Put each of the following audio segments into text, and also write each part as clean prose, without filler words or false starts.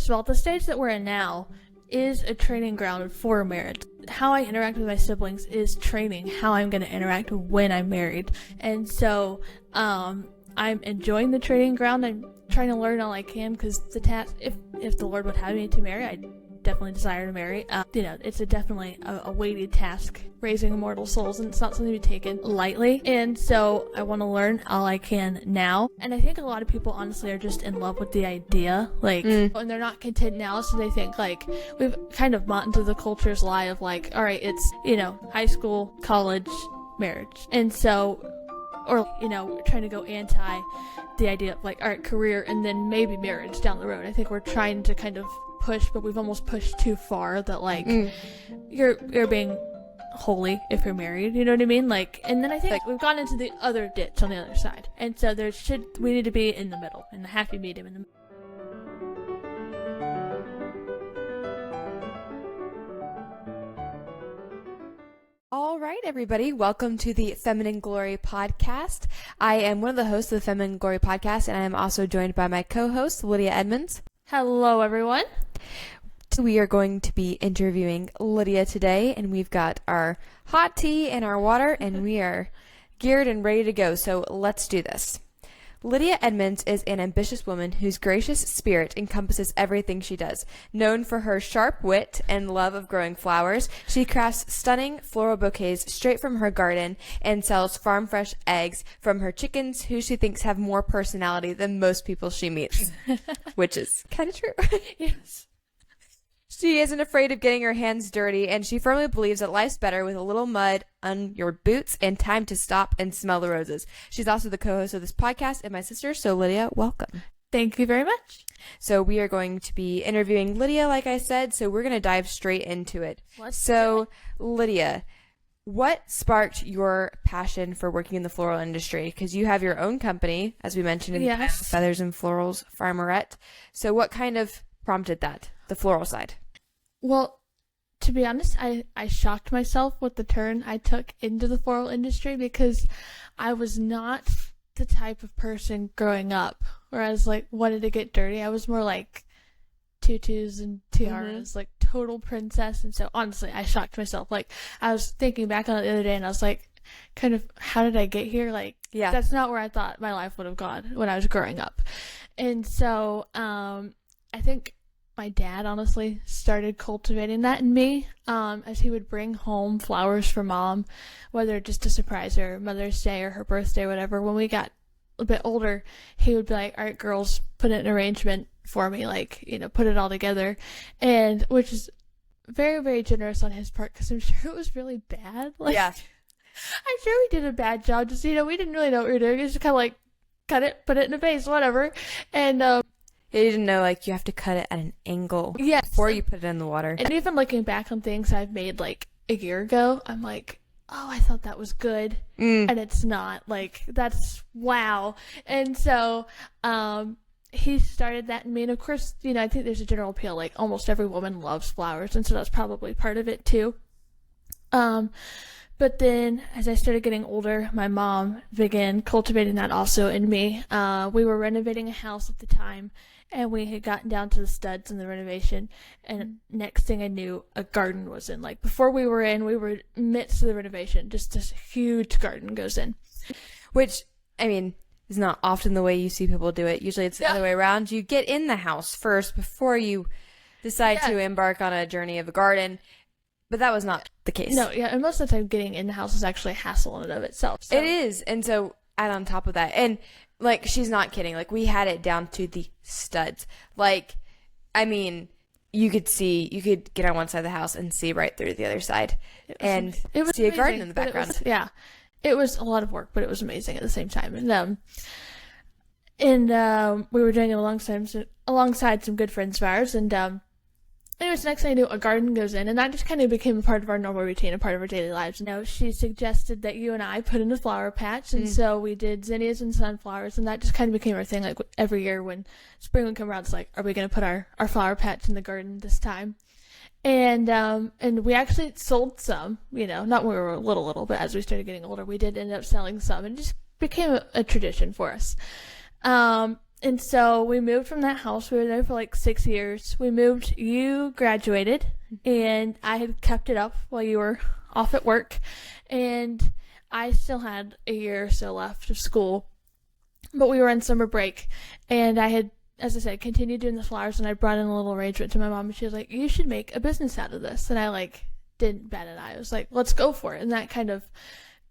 first of all, the stage that we're in now is a training ground for marriage. How I interact with my siblings is training how I'm going to interact when I'm married. And so I'm enjoying the training ground. I'm trying to learn all I can, because the task, if the Lord would have me to marry, I definitely desire to marry. It's definitely a weighty task, raising immortal souls, and it's not something to be taken lightly. And so I want to learn all I can now. And I think a lot of people honestly are just in love with the idea, and they're not content now, so they think we've kind of bought into the culture's lie of all right, it's high school, college, marriage, and so, or trying to go anti the idea of all right, career and then maybe marriage down the road. I think we're trying to kind of push, but we've almost pushed too far that you're being holy if you're married, you know what I mean? And then I think we've gone into the other ditch on the other side, and so we need to be in the middle, in the happy medium in the middle. All right, everybody, welcome to the Feminine Glory podcast. I am one of the hosts of the Feminine Glory podcast, and I am also joined by my co-host, Lydia Edmonds. Hello, everyone. We are going to be interviewing Lydia today, and we've got our hot tea and our water, and we are geared and ready to go, so let's do this. Lydia Edmonds is an ambitious woman whose gracious spirit encompasses everything she does. Known for her sharp wit and love of growing flowers, she crafts stunning floral bouquets straight from her garden and sells farm-fresh eggs from her chickens, who she thinks have more personality than most people she meets. Which is kind of true. Yes. She isn't afraid of getting her hands dirty, and she firmly believes that life's better with a little mud on your boots and time to stop and smell the roses. She's also the co-host of this podcast and my sister, so Lydia, welcome. Thank you very much. So we are going to be interviewing Lydia, like I said, so we're going to dive straight into it. Lydia, what sparked your passion for working in the floral industry? Because you have your own company, as we mentioned in the Feathers and Florals Farmerette. So what kind of prompted that, the floral side? Well, to be honest, I shocked myself with the turn I took into the floral industry, because I was not the type of person growing up where I was wanted to get dirty. I was more tutus and tiaras, total princess. And so honestly, I shocked myself. I was thinking back on it the other day, and I was kind of, how did I get here? That's not where I thought my life would have gone when I was growing up. And so I think my dad honestly started cultivating that in me, as he would bring home flowers for Mom, whether just to surprise her Mother's Day or her birthday, whatever. When we got a bit older, he would be all right, girls, put an arrangement for me, put it all together, and which is very, very generous on his part, because I'm sure it was really bad. Yeah. I'm sure we did a bad job. Just, we didn't really know what we were doing. It was just kind of cut it, put it in a vase, whatever. And you didn't know you have to cut it at an angle before you put it in the water. And even looking back on things I've made a year ago, I'm oh, I thought that was good, and it's not. That's wow. And so he started that in me, and of course, I think there's a general appeal, almost every woman loves flowers, and so that's probably part of it too. But then, as I started getting older, my mom began cultivating that also in me. We were renovating a house at the time, and we had gotten down to the studs in the renovation, and next thing I knew, a garden was in. Before we were midst of the renovation, just this huge garden goes in. Which, is not often the way you see people do it. Usually it's the other way around. You get in the house first before you decide to embark on a journey of a garden. But that was not the case. No, yeah, and most of the time getting in the house is actually a hassle in and of itself. So. It is, and so add on top of that, and she's not kidding. We had it down to the studs. You could get on one side of the house and see right through the other side, and see a garden in the background. It was a lot of work, but it was amazing at the same time. And we were doing it alongside some good friends of ours, and anyways, next thing I knew, a garden goes in, and that just kind of became a part of our normal routine, a part of our daily lives. She suggested that you and I put in a flower patch, and so we did zinnias and sunflowers, and that just kind of became our thing. Every year when spring would come around, it's are we going to put our flower patch in the garden this time? And we actually sold some, not when we were little, but as we started getting older, we did end up selling some, and it just became a tradition for us. And so we moved from that house. We were there for like 6 years. We moved, you graduated, and I had kept it up while you were off at work. And I still had a year or so left of school, but we were on summer break. And I had, as I said, continued doing the flowers, and I brought in a little arrangement to my mom, and she was like, you should make a business out of this. And I like didn't bat an eye. I was like, let's go for it. And that kind of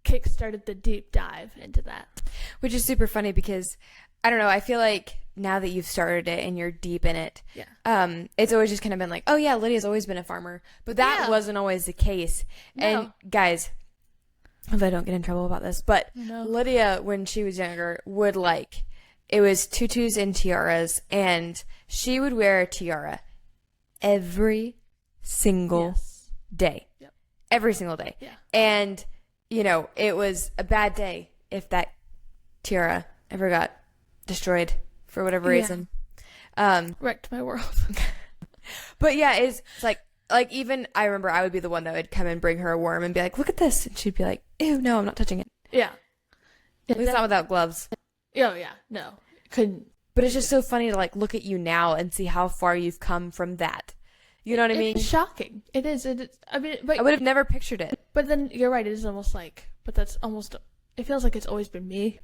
kick-started the deep dive into that. Which is super funny because, I don't know, I feel like now that you've started it and you're deep in it, it's always just kind of been like, oh yeah, Lydia's always been a farmer. But that wasn't always the case. No. And guys, if I don't get in trouble about this, but Lydia, when she was younger, would like, it was tutus and tiaras, and she would wear a tiara every single day. Yep. Every single day. Yeah. And, you know, it was a bad day if that tiara ever got destroyed for whatever reason. Wrecked my world. But yeah, it's like even I remember I would be the one that would come and bring her a worm and be like, look at this. And she'd be like, ew, no, I'm not touching it. Yeah. At least not without gloves. Oh, yeah. No. Couldn't. But it's just so funny to like look at you now and see how far you've come from that. You know what I mean? It's shocking. It is. I mean, but I would have never pictured it. But then you're right. It is almost like, but that's almost, it feels like it's always been me.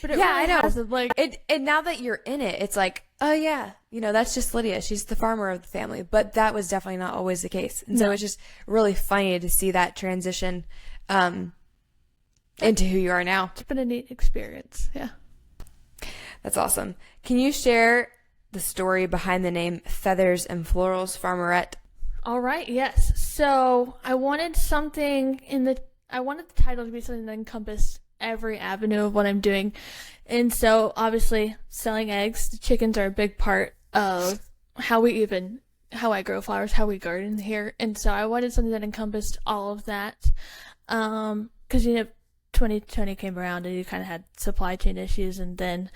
But it really I know. hasn't, like, and now that you're in it, it's like, oh yeah, you know, that's just Lydia. She's the farmer of the family. But that was definitely not always the case. And so it's just really funny to see that transition into who you are now. It's been a neat experience. Yeah. That's awesome. Can you share the story behind the name Feathers and Florals Farmerette? All right. Yes. So I wanted something I wanted the title to be something that encompassed every avenue of what I'm doing. And so obviously selling eggs, the chickens are a big part of how I grow flowers, how we garden here. And so I wanted something that encompassed all of that. 'Cause 2020 came around and you kind of had supply chain issues, and then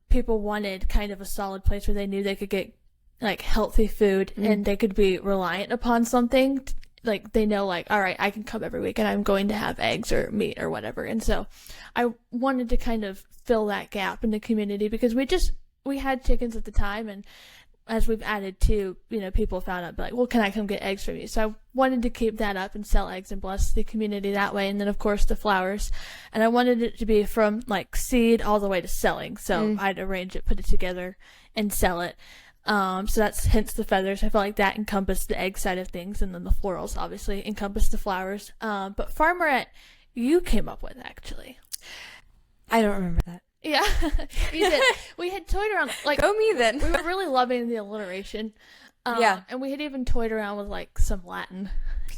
people wanted kind of a solid place where they knew they could get like healthy food and they could be reliant upon something. Like they know, like, all right, I can come every week and I'm going to have eggs or meat or whatever. And so I wanted to kind of fill that gap in the community because we had chickens at the time, and as we've added to, people found out, like, well, can I come get eggs from you? So I wanted to keep that up and sell eggs and bless the community that way. And then, of course, the flowers. And I wanted it to be from, like, seed all the way to selling. So I'd arrange it, put it together, and sell it. So that's hence the feathers. I felt like that encompassed the egg side of things. And then the florals, obviously, encompassed the flowers. But Farmerette, you came up with, actually. I don't remember that. Yeah, you did. We had toyed around, like, go me then. We were really loving the alliteration. And we had even toyed around with, like, some Latin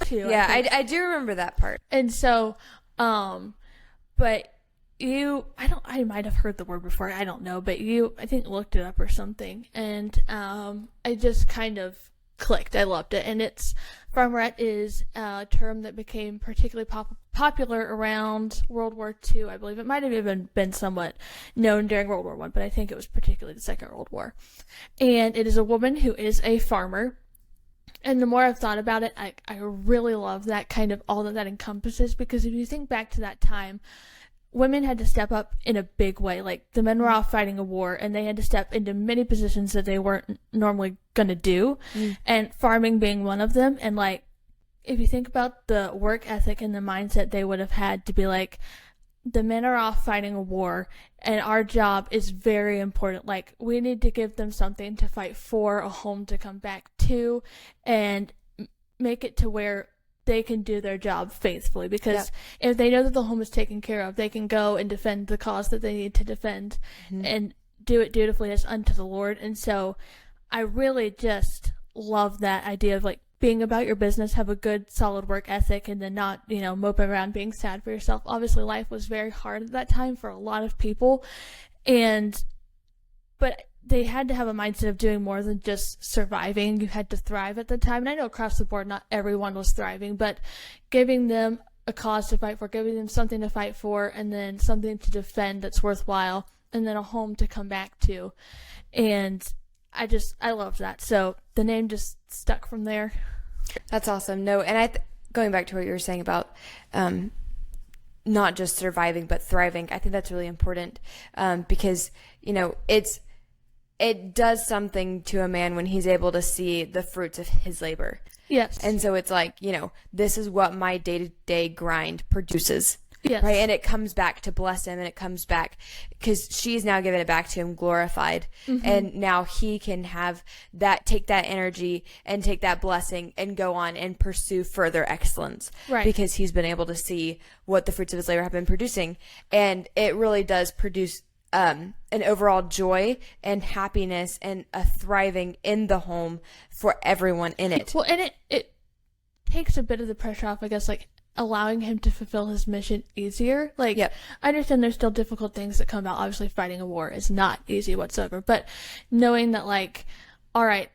too. Yeah, I do remember that part. And so, but I might have heard the word before, I don't know, but I think looked it up or something, and I just kind of clicked. I loved it. And Farmerette is a term that became particularly popular around World War II, I believe. It might have even been somewhat known during World War I, but I think it was particularly the Second World War. And it is a woman who is a farmer. And the more I've thought about it, I really love that kind of all that encompasses, because if you think back to that time, women had to step up in a big way. Like, the men were off fighting a war, and they had to step into many positions that they weren't normally going to do, and farming being one of them. And, like, if you think about the work ethic and the mindset they would have had to be like, the men are off fighting a war, and our job is very important. Like, we need to give them something to fight for, a home to come back to, and make it to where they can do their job faithfully, because if they know that the home is taken care of, they can go and defend the cause that they need to defend and do it dutifully as unto the Lord. And so I really just love that idea of, like, being about your business, have a good solid work ethic, and then not, moping around being sad for yourself. Obviously life was very hard at that time for a lot of people, but they had to have a mindset of doing more than just surviving. You had to thrive at the time. And I know across the board, not everyone was thriving, but giving them a cause to fight for, giving them something to fight for, and then something to defend that's worthwhile, and then a home to come back to. And I loved that. So the name just stuck from there. That's awesome. No, and going back to what you were saying about not just surviving but thriving. I think that's really important, because it does something to a man when he's able to see the fruits of his labor. Yes. And so it's like, this is what my day-to-day grind produces. Yes. Right. And it comes back to bless him, and it comes back because she's now given it back to him glorified. Mm-hmm. And now he can take that energy and take that blessing and go on and pursue further excellence. Right. Because he's been able to see what the fruits of his labor have been producing. And it really does produce an overall joy and happiness and a thriving in the home for everyone in it. Well, and it takes a bit of the pressure off, I guess, like allowing him to fulfill his mission easier. Like, yep. I understand there's still difficult things that come about. Obviously, fighting a war is not easy whatsoever. But knowing that, like, all right,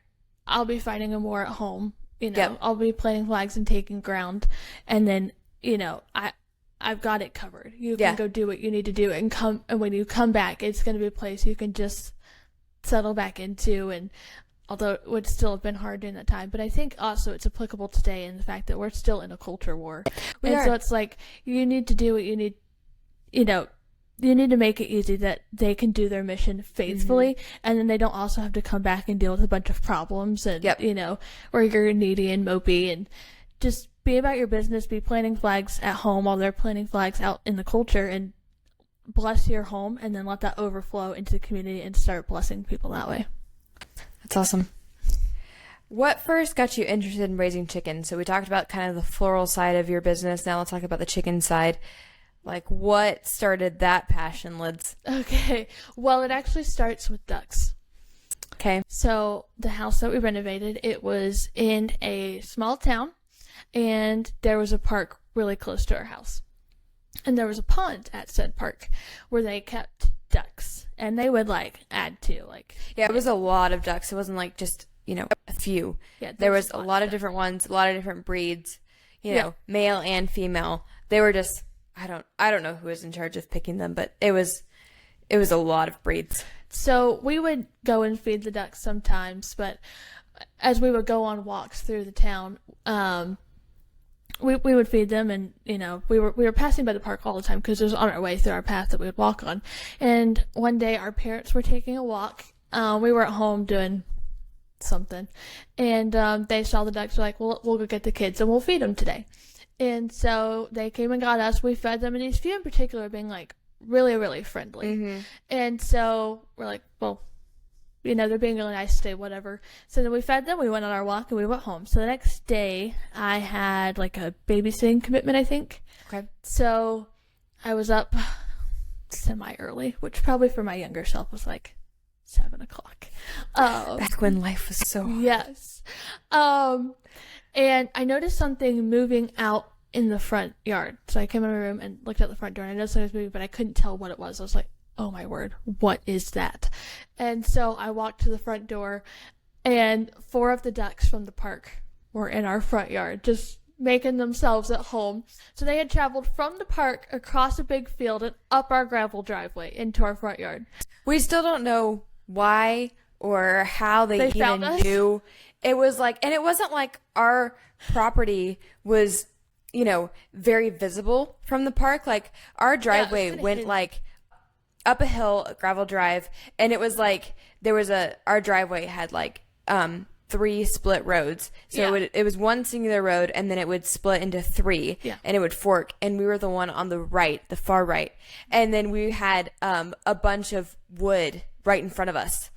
I'll be fighting a war at home. Yep. I'll be planting flags and taking ground, and then I've got it covered. You can go do what you need to do, and when you come back, it's going to be a place you can just settle back into. And although it would still have been hard during that time, but I think also it's applicable today in the fact that we're still in a culture war. So it's like, you need to do what you need, you need to make it easy that they can do their mission faithfully, and then they don't also have to come back and deal with a bunch of problems and, where you're needy and mopey, and just be about your business, be planting flags at home while they're planting flags out in the culture, and bless your home, and then let that overflow into the community and start blessing people that way. That's awesome. What first got you interested in raising chickens? So we talked about kind of the floral side of your business. Now let's talk about the chicken side. Like, what started that passion, Lids? Okay. Well, it actually starts with ducks. Okay. So the house that we renovated, it was in a small town, and there was a park really close to our house. And there was a pond at said park where they kept ducks, and they would add to it was a lot of ducks. It wasn't like just a few. Yeah, there was a lot of different ones, a lot of different breeds, male and female. They were just, I don't know who was in charge of picking them, but it was a lot of breeds. So we would go and feed the ducks sometimes, but as we would go on walks through the town, we would feed them, and we were passing by the park all the time because it was on our way through our path that we would walk on. And one day our parents were taking a walk. We were at home doing something, and they saw the ducks. Were like, well, we'll go get the kids and we'll feed them today. And so they came and got us. We fed them, and these few in particular being really, really friendly. Mm-hmm. And so we're like, well, they're being really nice today, whatever. So then we fed them, we went on our walk, and we went home. So the next day, I had a babysitting commitment, I think. Okay. So I was up semi-early, which probably for my younger self was 7 o'clock. Back when life was so hard. Yes. And I noticed something moving out in the front yard. So I came in my room and looked out the front door, and I noticed something was moving, but I couldn't tell what it was. I was like, oh my word, what is that? And so I walked to the front door, and 4 of the ducks from the park were in our front yard, just making themselves at home. So they had traveled from the park across a big field and up our gravel driveway into our front yard. We still don't know why or how they even knew. It was and it wasn't like our property was, very visible from the park. Our driveway went up a hill, a gravel drive, and it was our driveway had 3 split roads. So it was one singular road, and then it would split into 3, and it would fork, and we were the one on the right, the far right. And then we had a bunch of wood right in front of us.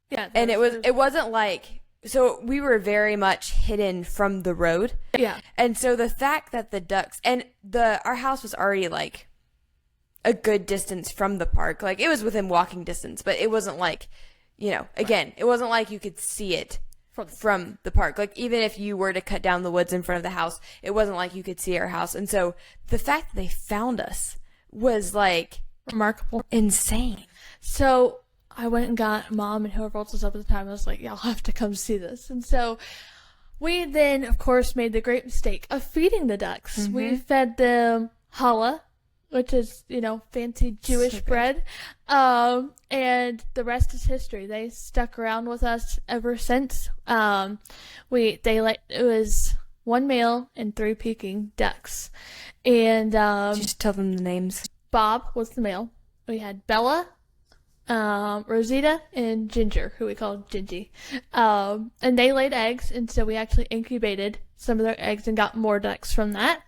Yeah. And it wasn't so we were very much hidden from the road. Yeah. And so the fact that the ducks, and our house was already a good distance from the park. It was within walking distance, but it wasn't again, it wasn't like you could see it from the park. Even if you were to cut down the woods in front of the house, it wasn't like you could see our house. And so the fact that they found us was remarkable, insane. So I went and got Mom and whoever else was up at the time. I was like, y'all have to come see this. And so we then, of course, made the great mistake of feeding the ducks. Mm-hmm. We fed them challah, which is, fancy Jewish bread. And the rest is history. They stuck around with us ever since. It was 1 male and 3 Peking ducks. And Just tell them the names. Bob was the male. We had Bella, Rosita, and Ginger, who we called Gingy. And they laid eggs, and so we actually incubated some of their eggs and got more ducks from that.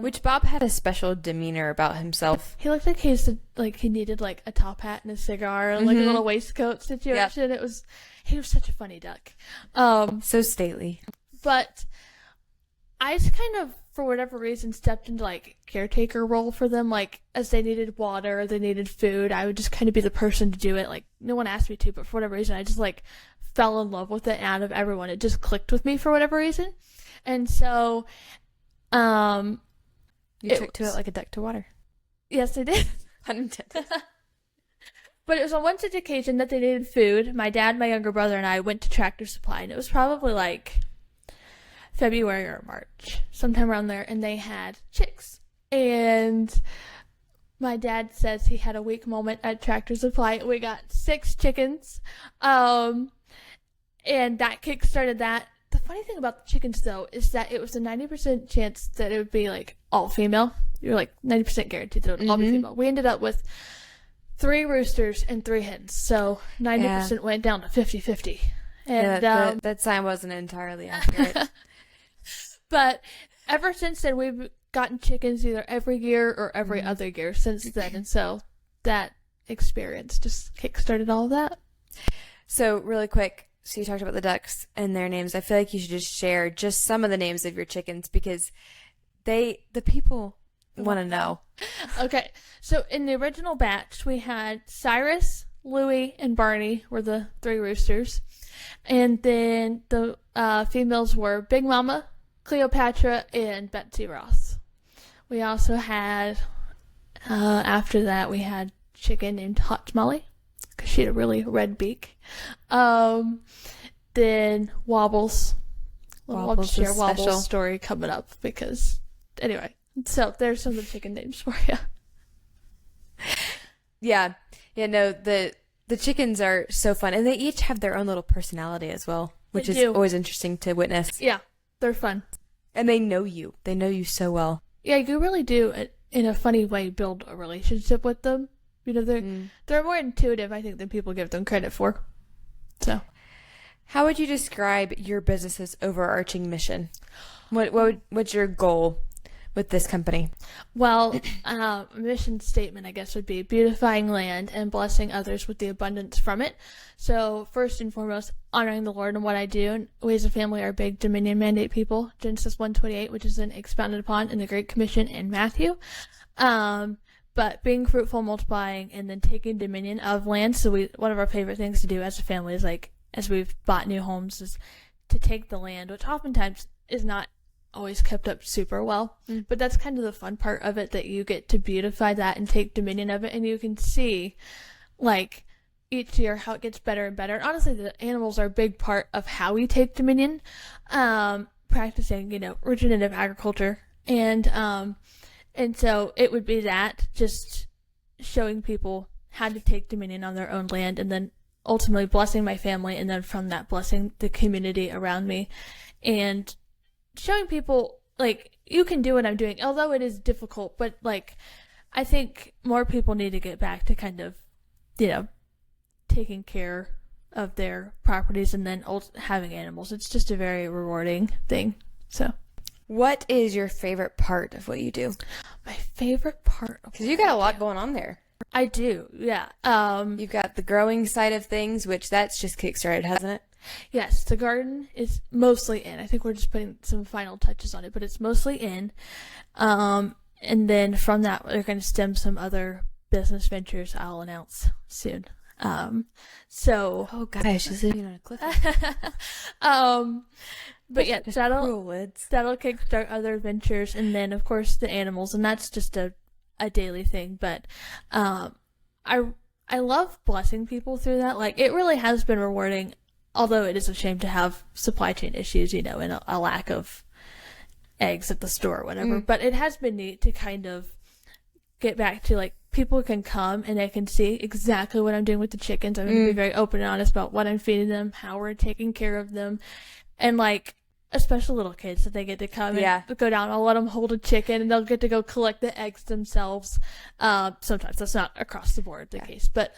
Which Bob had a special demeanor about himself. He looked like he needed like a top hat and a cigar and like a little waistcoat situation. Yep. He was such a funny duck. So stately. But I just kind of, for whatever reason, stepped into like caretaker role for them. Like as they needed water, they needed food, I would just kind of be the person to do it. Like no one asked me to, but for whatever reason, I just like fell in love with it. And out of everyone, it just clicked with me for whatever reason. And so, you took to it like a duck to water. Yes, I did. Unintended. But it was on one such occasion that they needed food. My dad, my younger brother, and I went to Tractor Supply, and it was probably like February or March, sometime around there, and they had chicks. And my dad says he had a weak moment at Tractor Supply. We got 6 chickens, and that kickstarted that. The funny thing about the chickens, though, is that it was a 90% chance that it would be, like, all female. You're, like, 90% guaranteed that it would all be female. We ended up with 3 roosters and 3 hens, so 90% went down to 50-50. And that sign wasn't entirely accurate. But ever since then, we've gotten chickens either every year or every other year since then, and so that experience just kickstarted all of that. So, really quick. So you talked about the ducks and their names. I feel like you should just share just some of the names of your chickens because the people want to know. Okay. So in the original batch, we had Cyrus, Louie, and Barney were the 3 roosters. And then the females were Big Mama, Cleopatra, and Betsy Ross. We also had, after that, we had chicken named Hot Tamale, because she had a really red beak. Then Wobbles. I'll share Wobbles' story coming up because, anyway. So there's some of the chicken names for you. Yeah. No, the chickens are so fun, and they each have their own little personality as well, which is always interesting to witness. Yeah, they're fun. And they know you. They know you so well. Yeah, you really do, in a funny way, build a relationship with them. You know, they're more intuitive, I think, than people give them credit for. So, how would you describe your business's overarching mission? What's your goal with this company? Well, mission statement, I guess, would be beautifying land and blessing others with the abundance from it. So, first and foremost, honoring the Lord in what I do. And we as a family are big Dominion Mandate people. Genesis 1:28, which is then expounded upon in the Great Commission in Matthew. But being fruitful, multiplying, and then taking dominion of land. So one of our favorite things to do as a family is, like, as we've bought new homes, is to take the land, which oftentimes is not always kept up super well. But that's kind of the fun part of it, that you get to beautify that and take dominion of it, and you can see, like, each year how it gets better and better. And honestly, the animals are a big part of how we take dominion, practicing, regenerative agriculture. And so it would be that, just showing people how to take dominion on their own land, and then ultimately blessing my family, and then from that blessing the community around me, and showing people, like, you can do what I'm doing, although it is difficult, but, like, I think more people need to get back to kind of, taking care of their properties and then having animals. It's just a very rewarding thing, so. What is your favorite part of what you do? My favorite part? Because you got a lot going on there. I do, yeah. You've got the growing side of things, which that's just kickstarted, hasn't it? Yes, the garden is mostly in. I think we're just putting some final touches on it, but it's mostly in. And then from that, we're going to stem some other business ventures I'll announce soon. Oh gosh, she's leaving on a cliffhanger. But yeah, that'll kickstart other ventures, and then of course the animals, and that's just a daily thing. But I love blessing people through that. Like, it really has been rewarding, although it is a shame to have supply chain issues, and a lack of eggs at the store or whatever. But it has been neat to kind of get back to, like, people can come and they can see exactly what I'm doing with the chickens. I'm going to be very open and honest about what I'm feeding them, how we're taking care of them. And, like, especially little kids, that they get to come and go down. I'll let them hold a chicken, and they'll get to go collect the eggs themselves. Sometimes that's not across the board the case, but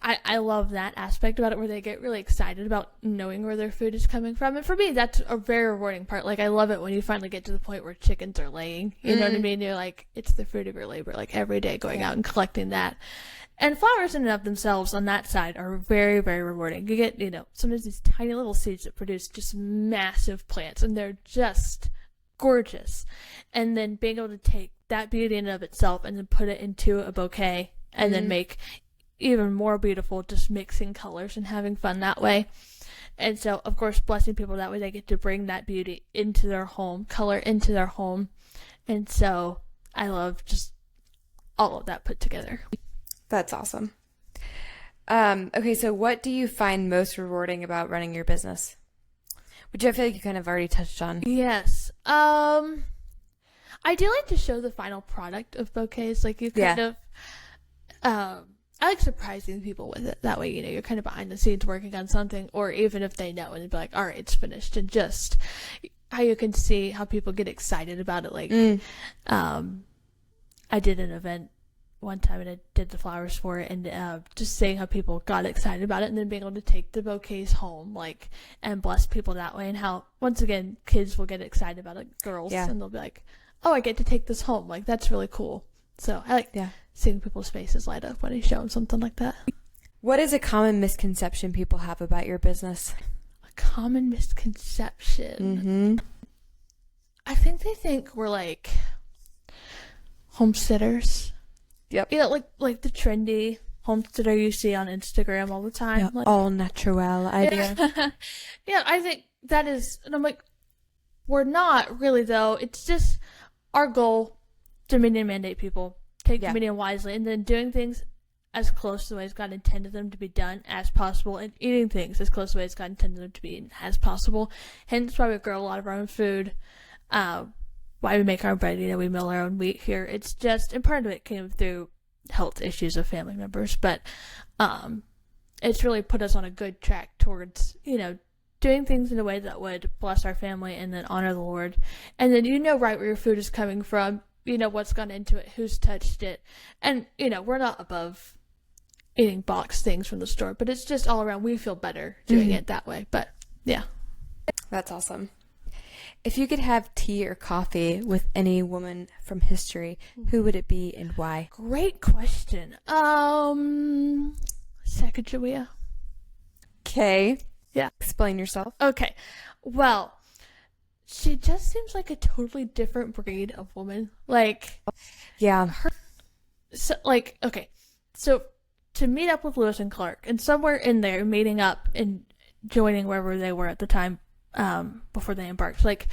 I love that aspect about it, where they get really excited about knowing where their food is coming from. And for me, that's a very rewarding part. Like, I love it when you finally get to the point where chickens are laying. You know what I mean? You're like, it's the fruit of your labor, like every day going out and collecting that. And flowers in and of themselves on that side are very, very rewarding. You get, sometimes these tiny little seeds that produce just massive plants, and they're just gorgeous. And then being able to take that beauty in and of itself and then put it into a bouquet and then make even more beautiful, just mixing colors and having fun that way. And so, of course, blessing people that way, they get to bring that beauty into their home, color into their home. And so I love just all of that put together. That's awesome. Okay, so what do you find most rewarding about running your business? Which I feel like you kind of already touched on. Yes. I do like to show the final product of bouquets. Like, you kind of I like surprising people with it. That way, you're kind of behind the scenes working on something, or even if they know and be like, all right, it's finished. And just how you can see how people get excited about it. Like, I did an event one time and I did the flowers for it, and just seeing how people got excited about it, and then being able to take the bouquets home, like, and bless people that way, and how, once again, kids will get excited about it, girls, and they'll be like, oh, I get to take this home. Like, that's really cool. So I like seeing people's faces light up when I show them something like that. What is a common misconception people have about your business? A common misconception? I think they think we're like homesteaders. Yep. Like the trendy homesteader you see on Instagram all the time. Yeah, like, all natural idea. Yeah, I think that is, and I'm like, we're not really, though. It's just our goal to mandate people, take dominion wisely, and then doing things as close to the way as God intended them to be done as possible, and eating things as close to the way as God intended them to be eaten as possible. Hence why we grow a lot of our own food, why we make our own bread, we mill our own wheat here. It's just, and part of it came through health issues of family members, but it's really put us on a good track towards, doing things in a way that would bless our family and then honor the Lord. And then right where your food is coming from, what's gone into it, who's touched it. And, we're not above eating boxed things from the store, but it's just all around, we feel better doing it that way. But, yeah. That's awesome. If you could have tea or coffee with any woman from history, who would it be and why? Great question. Sacagawea. Okay. Yeah. Explain yourself. Okay. Well, she just seems like a totally different breed of woman. Like, yeah. Okay. So to meet up with Lewis and Clark, and somewhere in there, meeting up and joining wherever they were at the time, before they embarked, like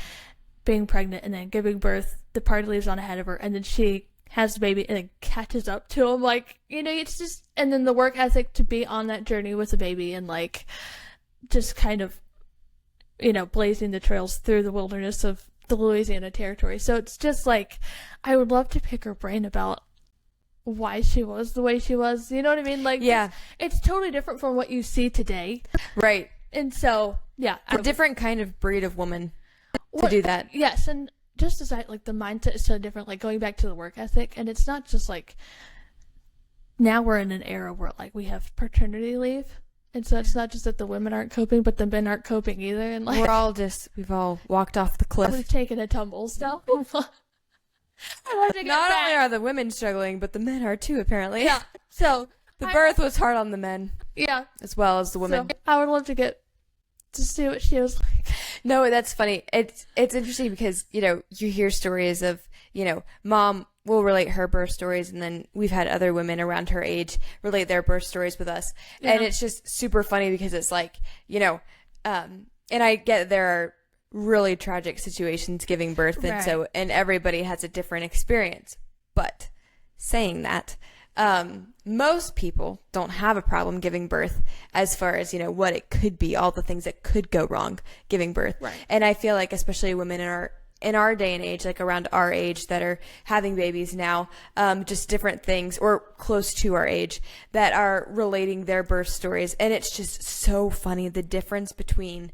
being pregnant and then giving birth, the party leaves on ahead of her, and then she has the baby and then catches up to him. Like, it's just, and then the work ethic to be on that journey with the baby, and like, just kind of, blazing the trails through the wilderness of the Louisiana Territory. So it's just like, I would love to pick her brain about why she was the way she was. You know what I mean? Like, yeah, it's totally different from what you see today. Right. And so, yeah. A different kind of breed of woman to do that. Yes, and just as the mindset is so different, like going back to the work ethic, and it's not just like, now we're in an era where like we have paternity leave, and so it's not just that the women aren't coping, but the men aren't coping either, and like we've all walked off the cliff. We've taken a tumble still. Not only are the women struggling, but the men are too, apparently. Yeah. So the birth was hard on the men. Yeah. As well as the women. So I would love to see what she was like. No, that's funny. It's interesting because, you hear stories of, mom will relate her birth stories, and then we've had other women around her age relate their birth stories with us. Yeah. And it's just super funny because it's like, and I get there are really tragic situations giving birth, and right. and everybody has a different experience. But saying that, most people don't have a problem giving birth as far as, what it could be, all the things that could go wrong giving birth. Right. And I feel like especially women in our day and age, like around our age that are having babies now, just different things, or close to our age, that are relating their birth stories. And it's just so funny, the difference between,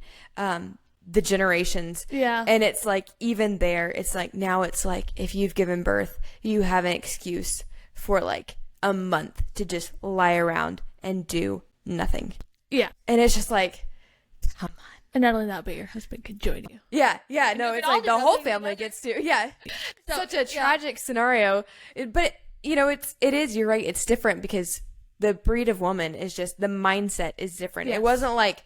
the generations. Yeah. And it's like, even there, it's like, now it's like, if you've given birth, you have an excuse for like a month to just lie around and do nothing. Yeah. And it's just like, come on. And not only that, but your husband could join you. Yeah, no, it's like the whole family gets to, So, such a tragic scenario. But, you're right, it's different because the breed of woman is just, the mindset is different. Yes. It wasn't like,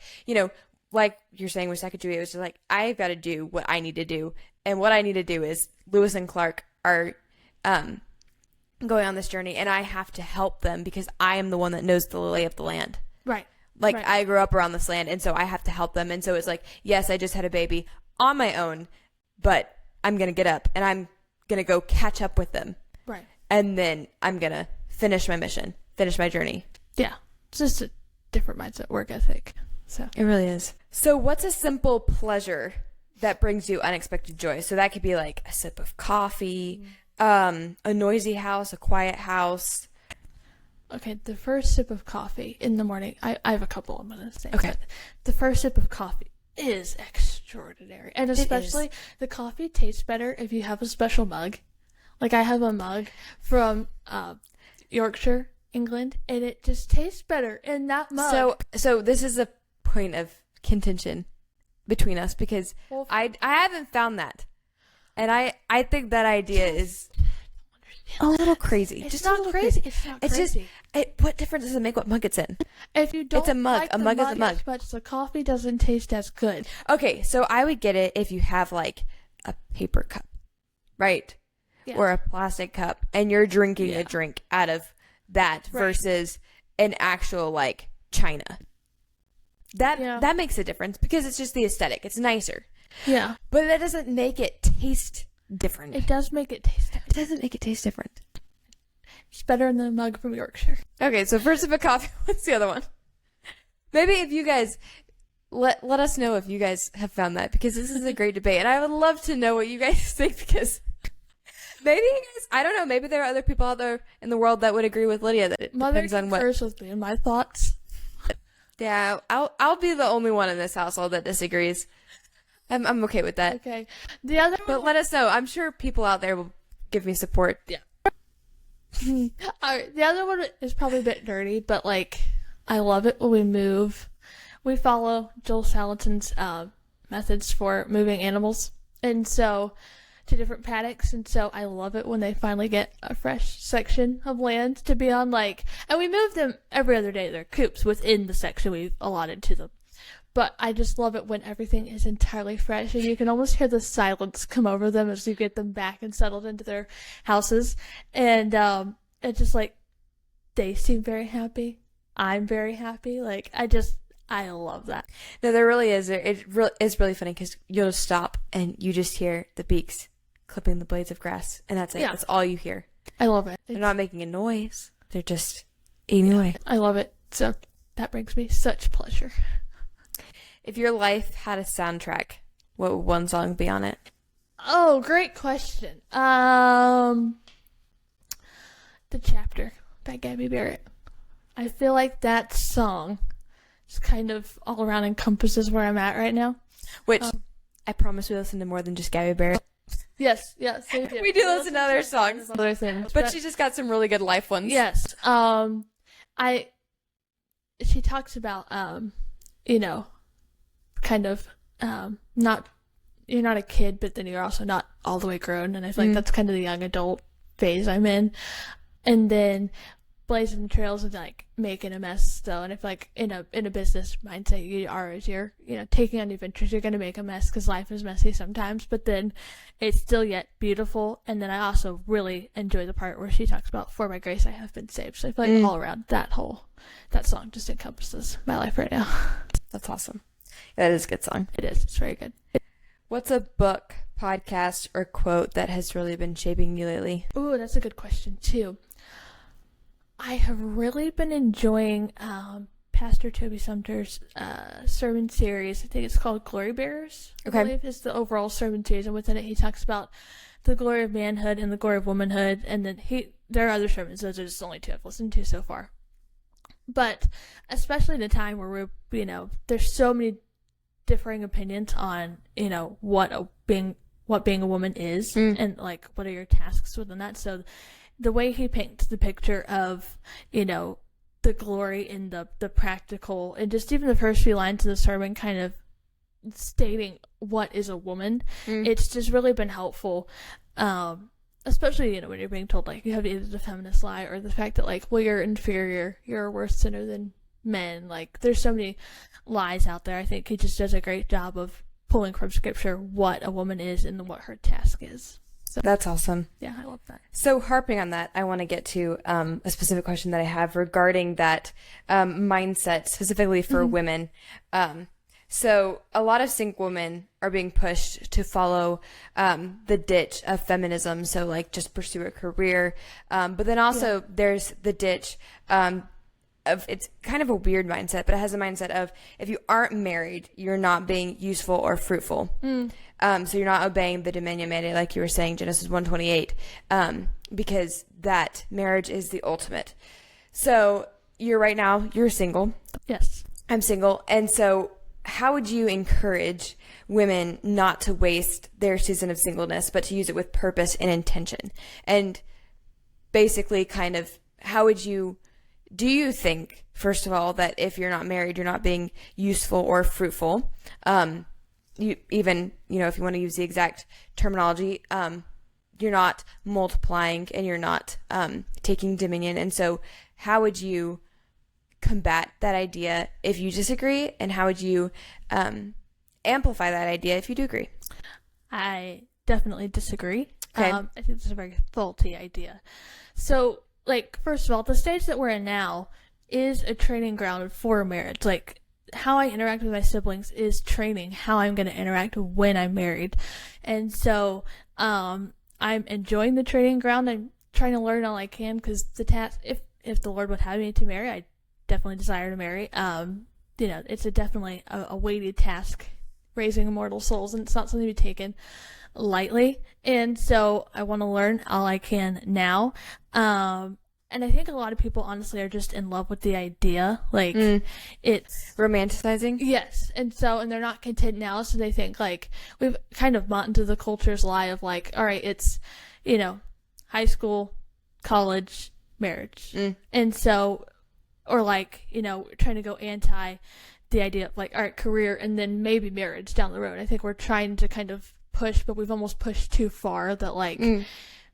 like you're saying with Sacagawea, it was just like, I've got to do what I need to do. And what I need to do is Lewis and Clark are going on this journey, and I have to help them because I am the one that knows the lay of the land. Right. Like, right. I grew up around this land, and so I have to help them. And so it's like, yes, I just had a baby on my own, but I'm going to get up, and I'm going to go catch up with them. Right. And then I'm going to finish my mission, finish my journey. Yeah. It's just a different mindset, work ethic. So it really is. So what's a simple pleasure that brings you unexpected joy? So that could be like a sip of coffee, a noisy house, a quiet house. Okay, the first sip of coffee in the morning, I have a couple I'm going to say. Okay. But the first sip of coffee is extraordinary. And especially the coffee tastes better if you have a special mug. Like, I have a mug from Yorkshire, England, and it just tastes better in that mug. So this is a point of contention between us because I haven't found that. And I think that idea is a little crazy. It's not crazy. It's not crazy. What difference does it make what mug it's in? If you don't it's a mug. like a mug is a mug. as much, the coffee doesn't taste as good. Okay, so I would get it if you have like a paper cup, right? Yeah. Or a plastic cup, and you're drinking a drink out of that versus an actual like china. That makes a difference because it's just the aesthetic. It's nicer. Yeah. But that doesn't make it taste different. It does make it taste different. It doesn't make it taste different. It's better than the mug from Yorkshire. Okay, so first sip of coffee. What's the other one? Maybe if you guys let us know if you guys have found that, because this is a great debate, and I would love to know what you guys think, because maybe you guys, I don't know, maybe there are other people out there in the world that would agree with Lydia that it depends on what. Mother concurs with me in my thoughts. Yeah, I'll be the only one in this household that disagrees. I'm okay with that. Okay. The other But let us know. I'm sure people out there will give me support. Yeah. Alright, the other one is probably a bit dirty, but like, I love it when we move. We follow Joel Salatin's methods for moving animals, and so to different paddocks, and so I love it when they finally get a fresh section of land to be on, like, and we move them every other day. They're coops within the section we've allotted to them. But I just love it when everything is entirely fresh, and you can almost hear the silence come over them as you get them back and settled into their houses. And it's just like, they seem very happy. I'm very happy. Like, I love that. No, there really is. It's really funny because you'll just stop and you just hear the beaks clipping the blades of grass, and that's it. Yeah. That's all you hear. I love it. They're not making a noise. They're just eating away. I love it. So that brings me such pleasure. If your life had a soundtrack, what would one song be on it? Oh, great question. The Chapter by Gabby Barrett. I feel like that song just kind of all around encompasses where I'm at right now. Which, I promise we listen to more than just Gabby Barrett. Yes. We do listen to other songs. Other things. But she just got some really good life ones. Yes. She talks about, kind of, you're not a kid, but then you're also not all the way grown. And I feel like that's kind of the young adult phase I'm in. And then blazing the trails and like making a mess though. And if like in a business mindset you are, as you're, taking on adventures, you're going to make a mess because life is messy sometimes, but then it's still yet beautiful. And then I also really enjoy the part where she talks about, for by grace I have been saved. So I feel like all around that song just encompasses my life right now. That's awesome. That is a good song. It is. It's very good. What's a book, podcast, or quote that has really been shaping you lately? Ooh, that's a good question too. I have really been enjoying Pastor Toby Sumter's sermon series. I think it's called Glory Bearers. Okay. I believe is the overall sermon series, and within it he talks about the glory of manhood and the glory of womanhood. And then there are other sermons. Those are just the only two I've listened to so far. But especially in a time where we're, there's so many differing opinions on, what being a woman is, and like what are your tasks within that. So the way he paints the picture of, the glory in the practical, and just even the first few lines of the sermon kind of stating what is a woman, it's just really been helpful. Especially, when you're being told, like, you have either the feminist lie or the fact that, like, well, you're inferior, you're a worse sinner than men. Like, there's so many lies out there. I think he just does a great job of pulling from scripture what a woman is and what her task is. So that's awesome. Yeah, I love that. So harping on that, I want to get to a specific question that I have regarding that mindset, specifically for women. So a lot of single women are being pushed to follow the ditch of feminism. So like just pursue a career. But then also there's the ditch of, it's kind of a weird mindset, but it has a mindset of if you aren't married, you're not being useful or fruitful. So you're not obeying the dominion mandate, like you were saying, Genesis 1:28, because that marriage is the ultimate. So you're single. Yes. I'm single. And so how would you encourage women not to waste their season of singleness, but to use it with purpose and intention? And basically kind of do you think, first of all, that if you're not married, you're not being useful or fruitful? If you want to use the exact terminology, you're not multiplying and you're not taking dominion. And so how would you combat that idea if you disagree, and how would you amplify that idea if you do agree? I definitely disagree. Okay. I think it's a very faulty idea. So, like, first of all, the stage that we're in now is a training ground for marriage. Like, how I interact with my siblings is training how I'm going to interact when I'm married. And so I'm enjoying the training ground. I'm trying to learn all I can, because the task, if the Lord would have me to marry, I definitely desire to marry. It's definitely a weighty task, raising immortal souls, and it's not something to be taken lightly. And so I want to learn all I can now. And I think a lot of people honestly are just in love with the idea. Like, it's romanticizing. Yes. And they're not content now. So they think, like, we've kind of bought into the culture's lie of, like, all right, it's, high school, college, marriage. And so, or like, trying to go anti the idea of, like, all right, career and then maybe marriage down the road. I think we're trying to kind of push, but we've almost pushed too far that, like,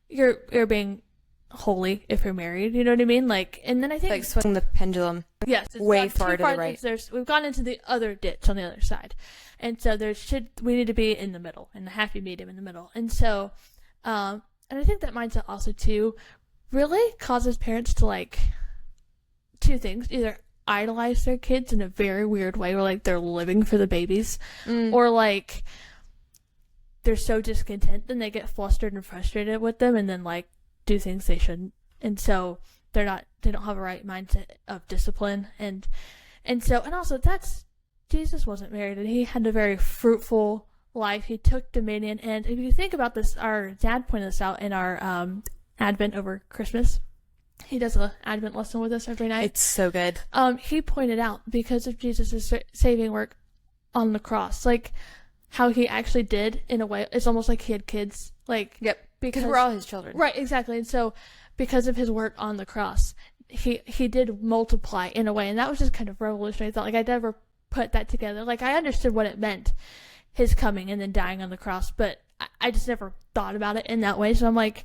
you're being holy if you're married, you know what I mean? Like, and then I think, like, swing the pendulum. Yes, it's way far to the right. We've gone into the other ditch on the other side, and so we need to be in the middle, in the happy medium in the middle. And so, and I think that mindset also too really causes parents to, like, two things: either idolize their kids in a very weird way, where, like, they're living for the babies, or, like, they're so discontent, then they get flustered and frustrated with them, and then, like, do things they shouldn't. And so they don't have a right mindset of discipline. And also Jesus wasn't married, and he had a very fruitful life. He took dominion. And if you think about this, our dad pointed this out in our Advent over Christmas. He does an Advent lesson with us every night. It's so good. He pointed out, because of Jesus' saving work on the cross, like, how he actually did, in a way, it's almost like he had kids. Like, yep. Because we're all his children. Right, exactly. And so, because of his work on the cross, he did multiply in a way. And that was just kind of revolutionary. I thought, like, I'd never put that together. Like, I understood what it meant, his coming and then dying on the cross, but I just never thought about it in that way. So I'm like,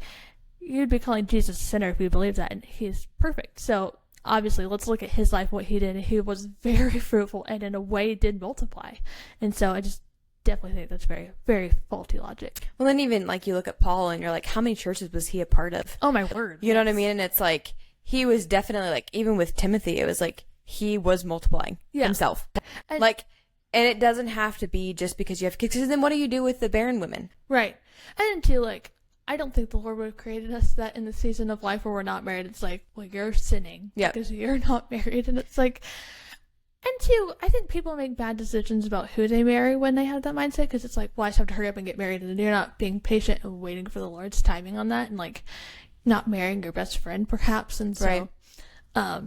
you'd be calling Jesus a sinner if you believe that, and he's perfect. So, obviously, let's look at his life, what he did. He was very fruitful, and in a way did multiply. And so I just definitely think that's very, very faulty logic. Well, then even, like, you look at Paul and you're like, how many churches was he a part of? Oh, my word. You know what I mean? And it's like, he was definitely, like, even with Timothy, it was like he was multiplying himself. And it doesn't have to be just because you have kids. Because then what do you do with the barren women? Right. And too, like, I don't think the Lord would have created us that in the season of life where we're not married, it's like, well, you're sinning because you're not married. And it's like, and two, I think people make bad decisions about who they marry when they have that mindset, because it's like, well, I just have to hurry up and get married, and you're not being patient and waiting for the Lord's timing on that, and, like, not marrying your best friend perhaps. And so I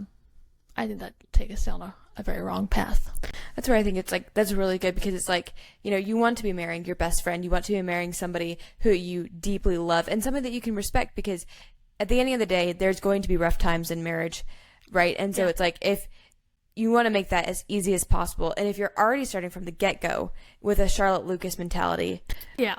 think that take us down a very wrong path. That's where I think it's like, that's really good, because it's like, you know, you want to be marrying your best friend. You want to be marrying somebody who you deeply love and somebody that you can respect, because at the end of the day, there's going to be rough times in marriage, right? And so it's like, if you want to make that as easy as possible, and if you're already starting from the get-go with a Charlotte Lucas mentality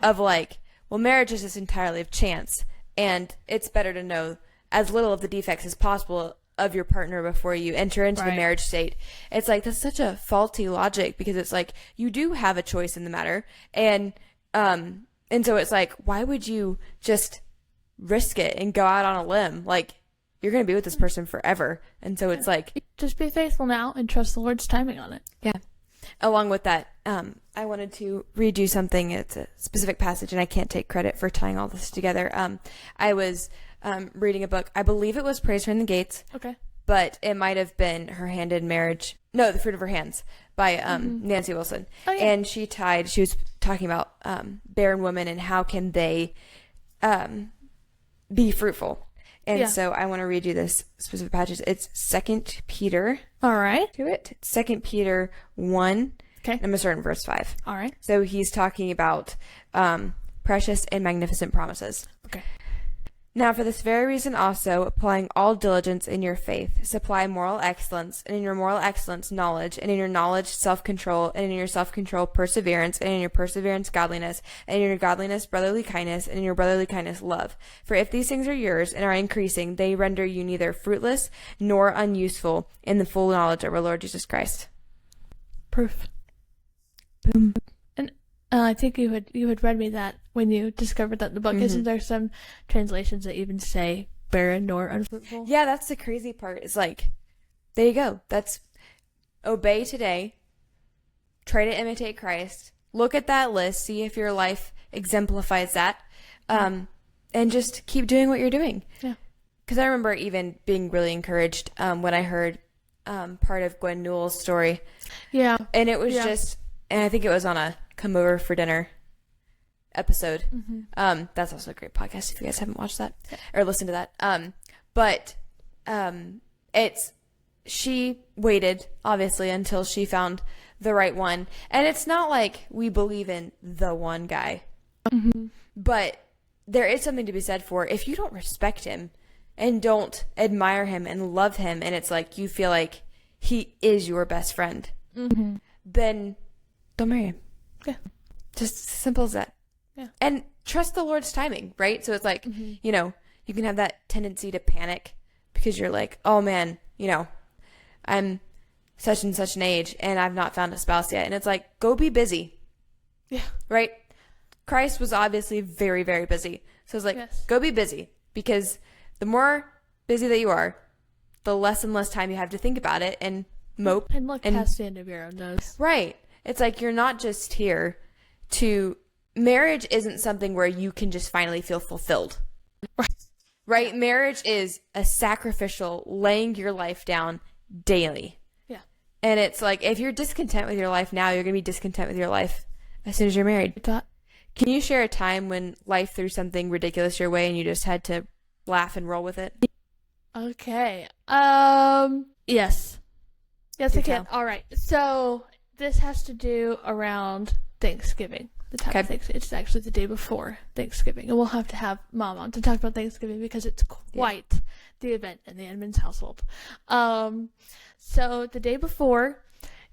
of like, well, marriage is just entirely of chance, and it's better to know as little of the defects as possible of your partner before you enter into the marriage state. It's like, that's such a faulty logic, because it's like, you do have a choice in the matter, and so it's like, why would you just risk it and go out on a limb? Like, you're going to be with this person forever. And so it's like, just be faithful now and trust the Lord's timing on it. Yeah. Along with that, I wanted to read you something. It's a specific passage, and I can't take credit for tying all this together. I was reading a book. I believe it was Praise Her in the Gates. Okay. But it might have been Her Hand in Marriage. No, The Fruit of Her Hands by Nancy Wilson. Oh, yeah. And she was talking about barren women and how can they be fruitful. And so I want to read you this specific passage. It's 2 Peter. All right. To it. 2 Peter 1. Okay. I'm going to start in verse 5. All right. So he's talking about precious and magnificent promises. Okay. Now, for this very reason also, applying all diligence in your faith, supply moral excellence, and in your moral excellence, knowledge, and in your knowledge, self-control, and in your self-control, perseverance, and in your perseverance, godliness, and in your godliness, brotherly kindness, and in your brotherly kindness, love. For if these things are yours and are increasing, they render you neither fruitless nor unuseful in the full knowledge of our Lord Jesus Christ. Proof. Boom. And I think you had read me that when you discovered that in the book. Isn't there some translations that even say barren nor unfruitful? Yeah, that's the crazy part. It's like, there you go. That's obey today. Try to imitate Christ. Look at that list. See if your life exemplifies that. And just keep doing what you're doing. Yeah. Because I remember even being really encouraged when I heard part of Gwen Newell's story. Yeah. And it was just, and I think it was on a Come Over for Dinner episode. That's also a great podcast if you guys haven't watched that or listened to that. But she waited obviously until she found the right one, and it's not like we believe in the one guy, but there is something to be said for if you don't respect him and don't admire him and love him, and it's like you feel like he is your best friend, then don't marry him. Yeah, just as simple as that. Yeah. And trust the Lord's timing, right? So it's like, you know, you can have that tendency to panic because you're like, oh man, you know, I'm such and such an age and I've not found a spouse yet. And it's like, go be busy. Yeah. Right? Christ was obviously very, very busy. So it's like, go be busy, because the more busy that you are, the less and less time you have to think about it and mope. And look past the end of your own nose. Right. It's like, you're not just here to... Marriage isn't something where you can just finally feel fulfilled. Right? Marriage is a sacrificial, laying your life down daily. Yeah. And it's like, if you're discontent with your life now, you're going to be discontent with your life as soon as you're married. Can you share a time when life threw something ridiculous your way and you just had to laugh and roll with it? Okay. Yes. Yes, I can. All right. So this has to do around Thanksgiving. The time of Thanksgiving. It's actually the day before Thanksgiving, and we'll have to have Mom on to talk about Thanksgiving because it's quite the event in the Edmonds household. So the day before,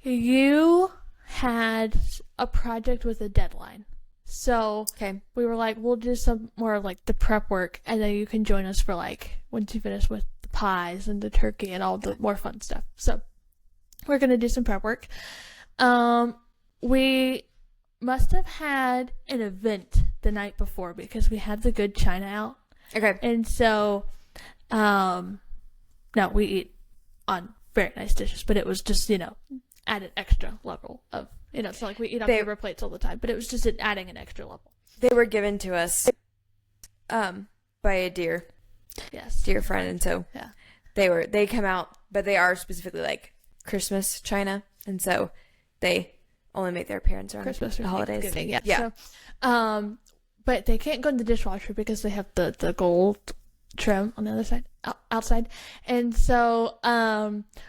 you had a project with a deadline. So we were like, we'll do some more of like the prep work, and then you can join us for like once you finish with the pies and the turkey and all the more fun stuff. So we're gonna do some prep work. We must have had an event the night before because we had the good china out. Okay. And so, no, we eat on very nice dishes, but it was just, you know, at an extra level of, you know, it's not like we eat on paper plates all the time, but it was just adding an extra level. They were given to us by a dear friend, and so they come out, but they are specifically like Christmas china, and so they only make their appearance around Christmas the holidays. Yeah. So, but they can't go in the dishwasher because they have the gold trim on the other side, outside. And so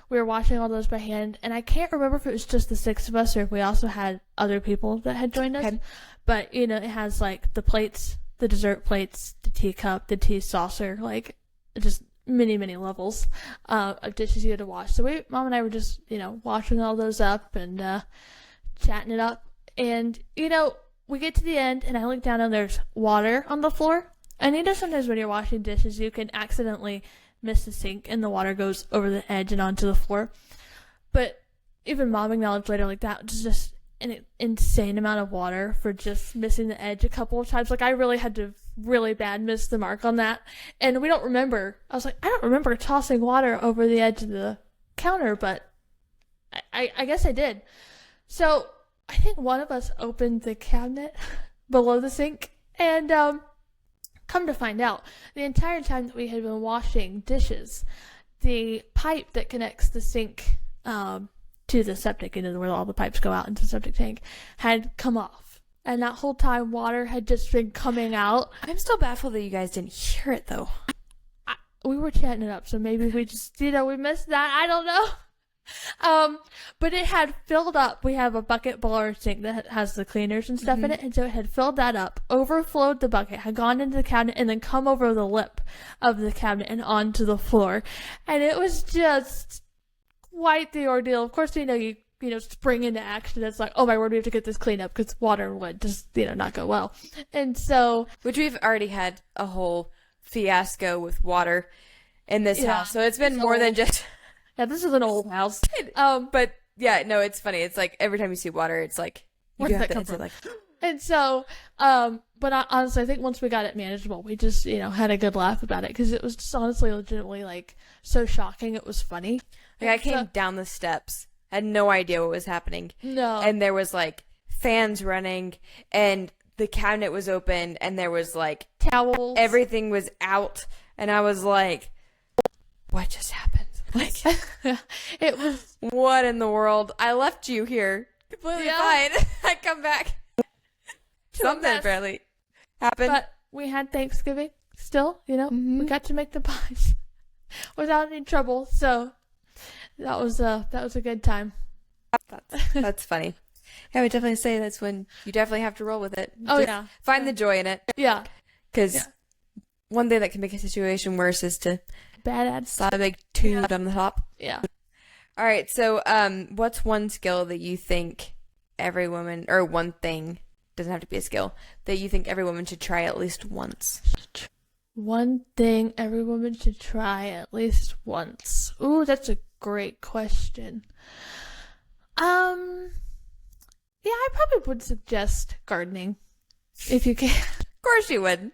we were washing all those by hand, and I can't remember if it was just the 6 of us or if we also had other people that had joined us. Okay. But it has like the plates, the dessert plates, the teacup, the tea saucer, like just many levels of dishes you had to wash. So Mom and I were just washing all those up and chatting it up. And we get to the end, and I look down and there's water on the floor. And sometimes when you're washing dishes, you can accidentally miss the sink and the water goes over the edge and onto the floor. But even Mom acknowledged later, like, that was just an insane amount of water for just missing the edge a couple of times. Like, I really had to really bad miss the mark on that. And we don't remember. I was like, I don't remember tossing water over the edge of the counter, but I guess I did. So I think one of us opened the cabinet below the sink, and come to find out, the entire time that we had been washing dishes, the pipe that connects the sink to the septic, where all the pipes go out into the septic tank, had come off. And that whole time, water had just been coming out. I'm still baffled that you guys didn't hear it, though. We were chatting it up, so maybe we just, we missed that. I don't know. But it had filled up. We have a bucket below our sink that has the cleaners and stuff in it, and so it had filled that up, overflowed the bucket, had gone into the cabinet, and then come over the lip of the cabinet and onto the floor. And it was just quite the ordeal. Of course, you spring into action. It's like, oh my word, we have to get this cleaned up because water and wood just, not go well. And so, which we've already had a whole fiasco with water in this house, so it's been more than just. Yeah, this is an old house. But yeah, no, it's funny. It's like every time you see water, it's like, where did that come from? And so, but honestly, I think once we got it manageable, we just, had a good laugh about it, because it was just honestly, legitimately, like, so shocking. It was funny. Like, I came down the steps, had no idea what was happening. No. And there was like fans running, and the cabinet was open, and there was like towels. Everything was out, and I was like, what just happened? Like, it was. What in the world? I left you here completely fine. I come back. Something apparently happened. But we had Thanksgiving still, We got to make the pies without any trouble. So that was a good time. That's funny. Yeah, I would definitely say that's when you definitely have to roll with it. Oh, just find the joy in it. Yeah. Because one thing that can make a situation worse is to slap a big tube on the top. Yeah. All right. So, what's one skill that you think every woman, or one thing, doesn't have to be a skill, that you think every woman should try at least once? One thing every woman should try at least once. Ooh, that's a great question. Yeah, I probably would suggest gardening, if you can. Of course you would.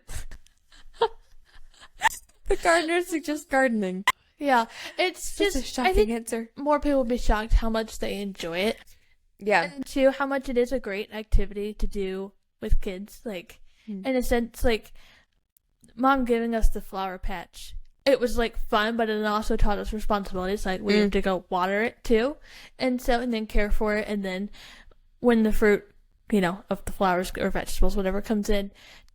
The gardeners suggest gardening. Yeah, it's just a shocking answer. More people would be shocked how much they enjoy it. Yeah. And two, how much it is a great activity to do with kids. Like, in a sense, like, Mom giving us the flower patch, it was like fun, but it also taught us responsibilities. Like, we have to go water it too, and then care for it, and then when the fruit, of the flowers or vegetables, whatever comes in,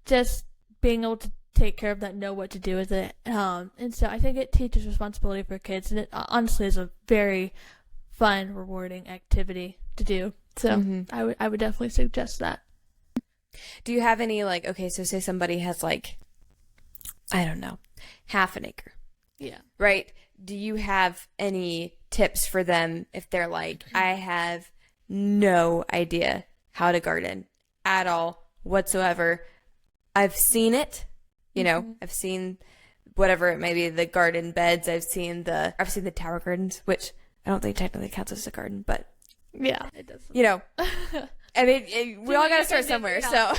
just being able to take care of that, know what to do with it. And so I think it teaches responsibility for kids, and it honestly is a very fun, rewarding activity to do. So I would definitely suggest that. Do you have any, like, okay, so say somebody has, like, I don't know, half an acre. Yeah. Right? Do you have any tips for them if they're like, I have no idea how to garden at all whatsoever? I've seen it, I've seen whatever it may be, the garden beds. I've seen the tower gardens, which I don't think technically counts as a garden, but yeah, it does. I mean, we all got to start somewhere. So,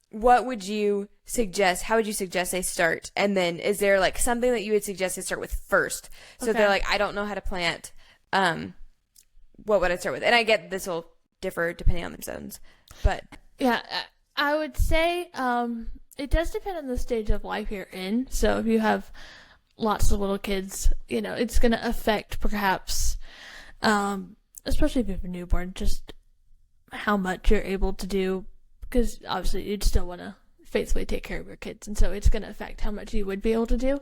what would you suggest? How would you suggest they start? And then is there like something that you would suggest they start with first? So they're like, I don't know how to plant. What would I start with? And I get this will differ depending on their zones, but yeah, I would say it does depend on the stage of life you're in. So if you have lots of little kids, it's going to affect perhaps, especially if you have a newborn, just how much you're able to do, because obviously you'd still want to faithfully take care of your kids. And so it's going to affect how much you would be able to do.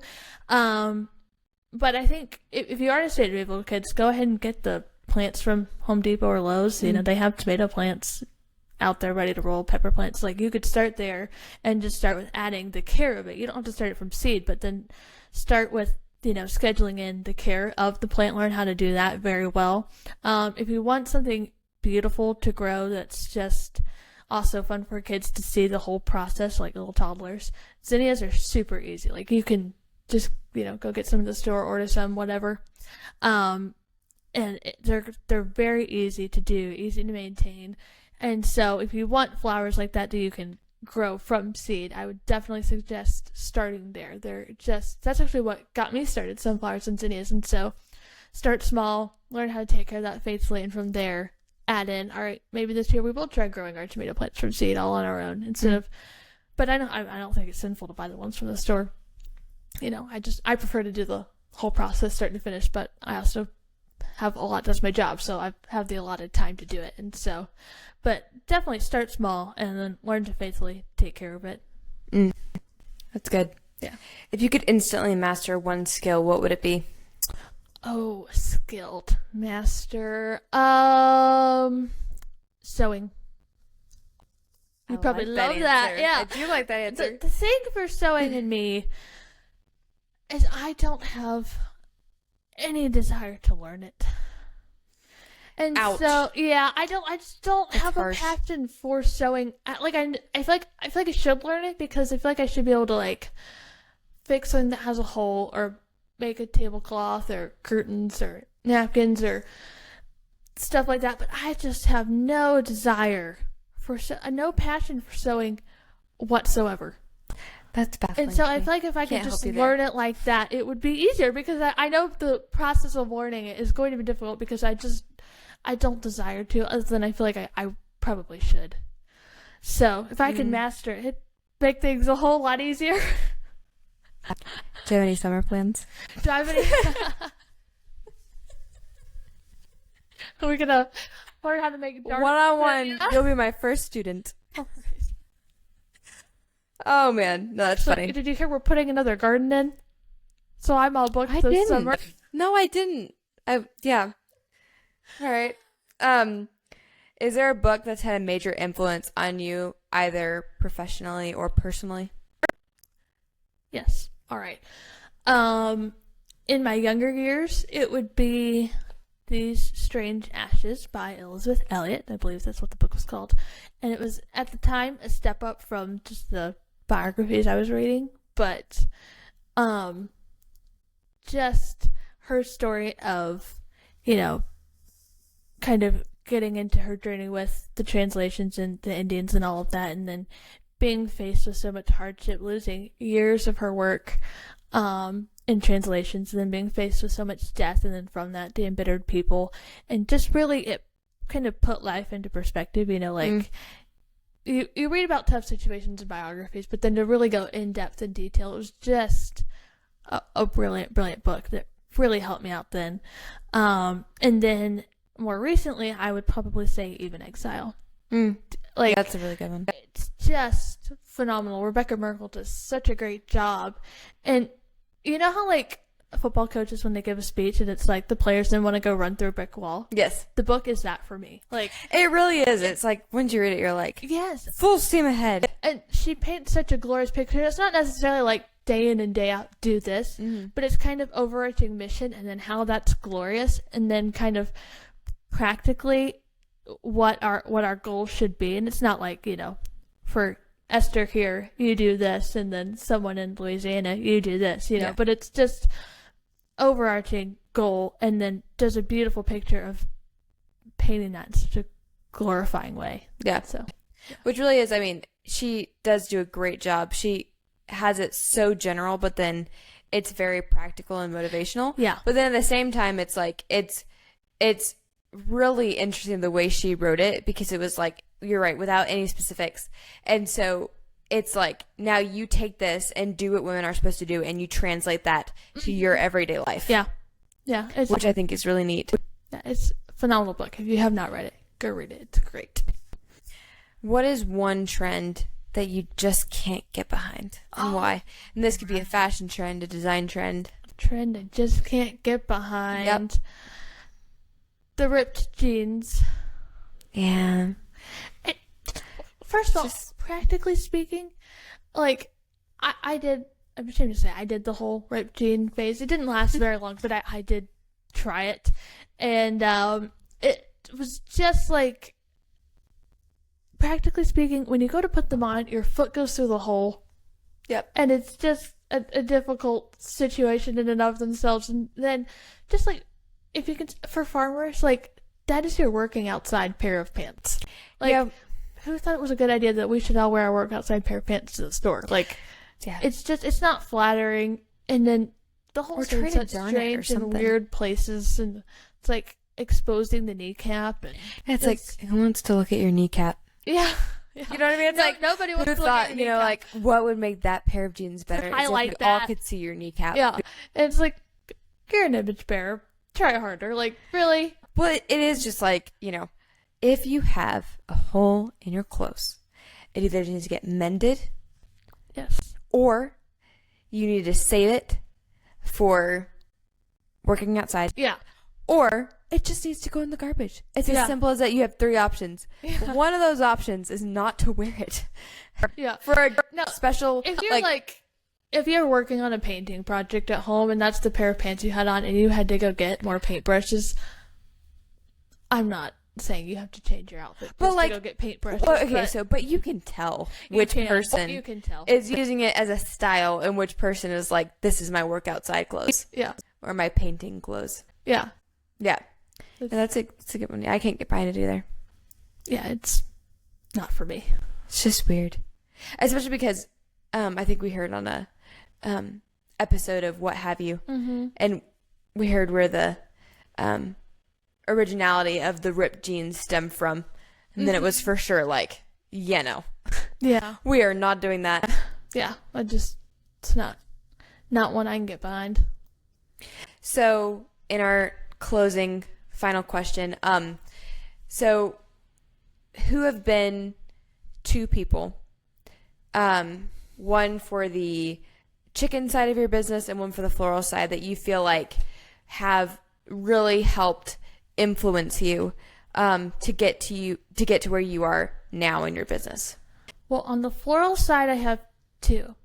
But I think if you are in a state of able kids, go ahead and get the plants from Home Depot or Lowe's. You know, they have tomato plants out there ready to roll, pepper plants. Like, you could start there and just start with adding the care of it. You don't have to start it from seed, but then start with, you know, scheduling in the care of the plant. Learn how to do that very well. If you want something beautiful to grow that's just also fun for kids to see the whole process, like little toddlers, zinnias are super easy. Like, you can just, you know, go get some at the store, order some, whatever. They're very easy to do, easy to maintain. And so if you want flowers like that you can grow from seed, I would definitely suggest starting there. That's actually what got me started, sunflowers and zinnias. And so start small, learn how to take care of that faithfully, and from there add in, all right, maybe this year we will try growing our tomato plants from seed all on our own instead of, but I don't think it's sinful to buy the ones from the store. You know, I prefer to do the whole process start to finish, but I also have a lot, that's my job, so I have the allotted time to do it. And so, but definitely start small and then learn to faithfully take care of it. That's good. Yeah. If you could instantly master one skill, what would it be? Oh, skilled master. Sewing. You probably love that. Yeah. I do like that answer. The thing for sewing in me is I don't have any desire to learn it. And Ouch. so, yeah, I just don't have a passion for sewing. I feel like I should learn it because I feel like I should be able to, like, fix something that has a hole or make a tablecloth or curtains or napkins or stuff like that. But I just have no desire for no passion for sewing whatsoever. That's baffling. And so I feel like if I could just learn it like that, it would be easier, because I know the process of learning it is going to be difficult because I don't desire to, other than I feel like I probably should. So if I could master it, it'd make things a whole lot easier. Do you have any summer plans? Do I have any? Are we gonna learn how to make dark one-on-one? You'll be my first student. Oh man, no, that's funny. Did you hear we're putting another garden in? So I'm all booked this summer. No, I didn't. Yeah. All right. Is there a book that's had a major influence on you, either professionally or personally? Yes. All right. In my younger years, it would be These Strange Ashes by Elizabeth Elliot. I believe that's what the book was called. And it was, at the time, a step up from just the biographies I was reading. But just her story of, you know, kind of getting into her journey with the translations and the Indians and all of that, and then being faced with so much hardship, losing years of her work in translations, and then being faced with so much death, and then from that, the embittered people, and just really it kind of put life into perspective, you know, like you read about tough situations in biographies, but then to really go in depth and detail, it was just a brilliant book that really helped me out then. And then more recently, I would probably say Even Exile. Like, that's a really good one. It's just phenomenal. Rebecca Merkel does such a great job. And you know how, like, football coaches, when they give a speech and it's like the players then want to go run through a brick wall? Yes. The book is that for me. Like, it really is. It's like, once you read it, you're like, yes, full steam ahead. And she paints such a glorious picture. It's not necessarily like day in and day out do this, but it's kind of overarching mission, and then how that's glorious, and then kind of practically what our goals should be. And it's not like, you know, for Esther here, you do this, and then someone in Louisiana, you do this, you know, but it's just overarching goal, and then does a beautiful picture of painting that in such a glorifying way. Yeah. So, which really is, I mean, she does do a great job. She has it so general, but then it's very practical and motivational. Yeah. But then at the same time, it's like, it's really interesting the way she wrote it, because it was like, you're right, without any specifics. And so it's like, now you take this and do what women are supposed to do, and you translate that to your everyday life. Yeah. Yeah. Which I think is really neat. Yeah, it's a phenomenal book. If you have not read it, go read it. It's great. What is one trend that you just can't get behind, and why? And this could be a fashion trend, a design trend. Trend I just can't get behind. Yep. The ripped jeans. Yeah. First of all, practically speaking, like, I'm ashamed to say, I did the whole ripped jean phase. It didn't last very long, but I did try it. And it was just like, practically speaking, when you go to put them on, your foot goes through the hole. Yep. And it's just a difficult situation in and of themselves. And then, just like, if you can, for farmers, like, that is your working outside pair of pants. Like, yeah. Who thought it was a good idea that we should all wear our work outside pair of pants to the store? Like, yeah. It's not flattering. And then the whole thing's such strange and weird places. And it's like exposing the kneecap. And it's like, who wants to look at your kneecap? Yeah. You know what I mean? It's like, nobody wants who to look thought, at your you know, kneecap. like, what would make that pair of jeans better? I like if we that. all could see your kneecap. Yeah. And it's like, you're an image bearer. Try harder. Like, really? Well, it is just like, you know, if you have a hole in your clothes, it either needs to get mended. Yes. Or you need to save it for working outside. Yeah. Or it just needs to go in the garbage. It's as simple as that. You have 3 options. Yeah. One of those options is not to wear it. Yeah. For a special... If you're if you're working on a painting project at home and that's the pair of pants you had on and you had to go get more paintbrushes, I'm not saying you have to change your outfit just to go get paintbrushes. Well, okay, but you can tell which person is using it as a style and which person is like, this is my work outside clothes. Yeah. Or my painting clothes. Yeah. Yeah. And that's a good one. I can't get behind it either. Yeah, it's not for me. It's just weird. Especially because I think we heard on a episode of What Have You, and we heard where the originality of the ripped jeans stemmed from, and then it was for sure like, no. Yeah. We are not doing that. Yeah. It's not one I can get behind. So in our closing final question, so who have been 2 people, one for the chicken side of your business and one for the floral side, that you feel like have really helped influence you to get to where you are now in your business? Well, on the floral side, I have 2,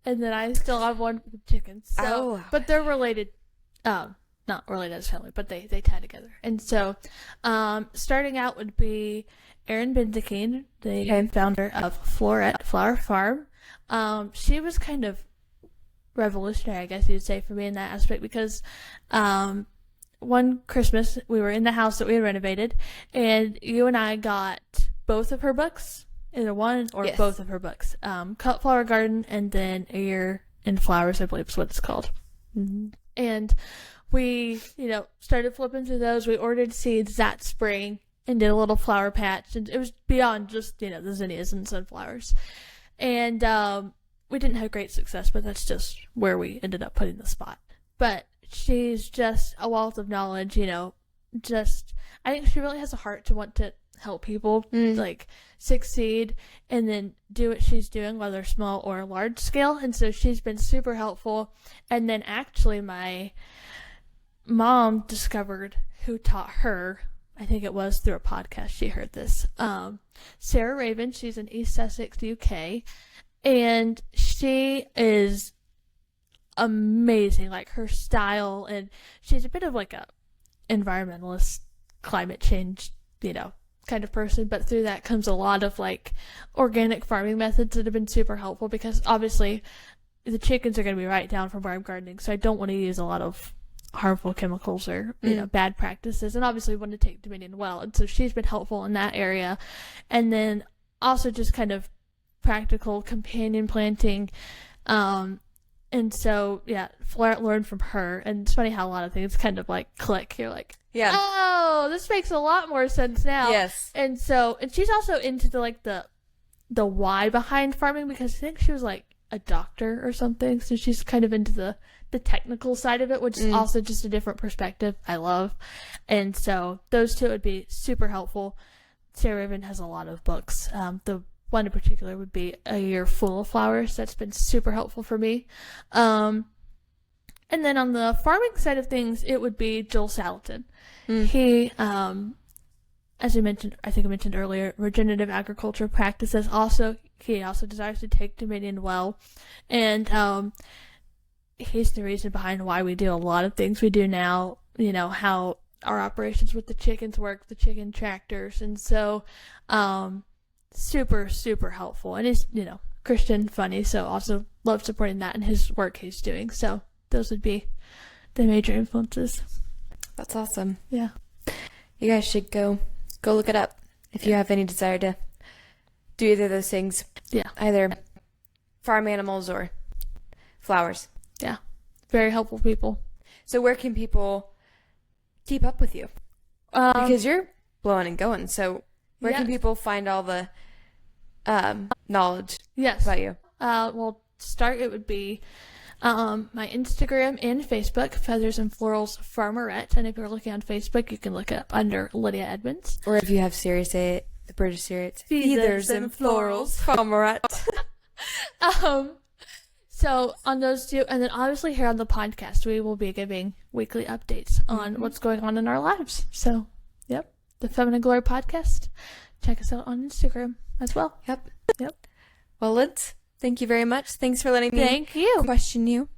and then I still have one for the chickens. So, but they're related. Not related as family, but they tie together. And so, starting out would be Erin Benzakine, the founder of Florette Flower Farm. She was kind of revolutionary, I guess you'd say, for me in that aspect, because one Christmas we were in the house that we had renovated, and you and I got both of her books, either one or both of her books. Cut Flower Garden, and then A Year in Flowers, I believe is what it's called. Mm-hmm. And we, started flipping through those. We ordered seeds that spring and did a little flower patch, and it was beyond just, the zinnias and sunflowers. And we didn't have great success, but that's just where we ended up putting the spot. But she's just a wealth of knowledge, I think she really has a heart to want to help people, succeed and then do what she's doing, whether small or large scale. And so she's been super helpful. And then actually my mom discovered who taught her, I think it was through a podcast she heard this, Sarah Raven. She's in East Sussex, UK, and she is amazing. Like, her style, and she's a bit of like a environmentalist, climate change, kind of person, but through that comes a lot of like organic farming methods that have been super helpful, because obviously the chickens are going to be right down from where I'm gardening, so I don't want to use a lot of harmful chemicals or bad practices, and obviously want to take dominion well. And so she's been helpful in that area. And then also just kind of practical companion planting, and so Florette learned from her. And it's funny how a lot of things kind of like click. You're like, oh, this makes a lot more sense now. Yes. And she's also into the why behind farming, because I think she was like a doctor or something, so she's kind of into the technical side of it, which is also just a different perspective I love. And so those 2 would be super helpful. Sarah Raven has a lot of books. The one in particular would be A Year Full of Flowers. That's been super helpful for me. And then on the farming side of things, it would be Joel Salatin. He, as I mentioned earlier, regenerative agriculture practices. He also desires to take dominion well. And he's the reason behind why we do a lot of things we do now, how our operations with the chickens work, the chicken tractors. And so super, super helpful. And he's, Christian, funny, so also love supporting that and his work he's doing. So those would be the major influences. That's awesome. Yeah. You guys should go look it up if you have any desire to do either of those things. Yeah. Either farm animals or flowers. Yeah. Very helpful people. So where can people keep up with you? Because you're blowing and going. So where can people find all the knowledge about you? Well, to start, it would be my Instagram and Facebook, Feathers and Florals Farmerette. And if you're looking on Facebook, you can look it up under Lydia Edmonds. Or if you have Sirius 8, the British Sirius, Feathers and Florals Farmerette. So on those two, and then obviously here on the podcast, we will be giving weekly updates on what's going on in our lives. So, yep, the Feminine Glory podcast. Check us out on Instagram as well. Yep. Well, Liz, thank you very much. Thanks for letting me question you.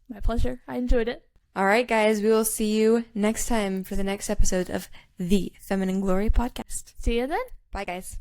My pleasure. I enjoyed it. All right, guys, we will see you next time for the next episode of the Feminine Glory podcast. See you then. Bye, guys.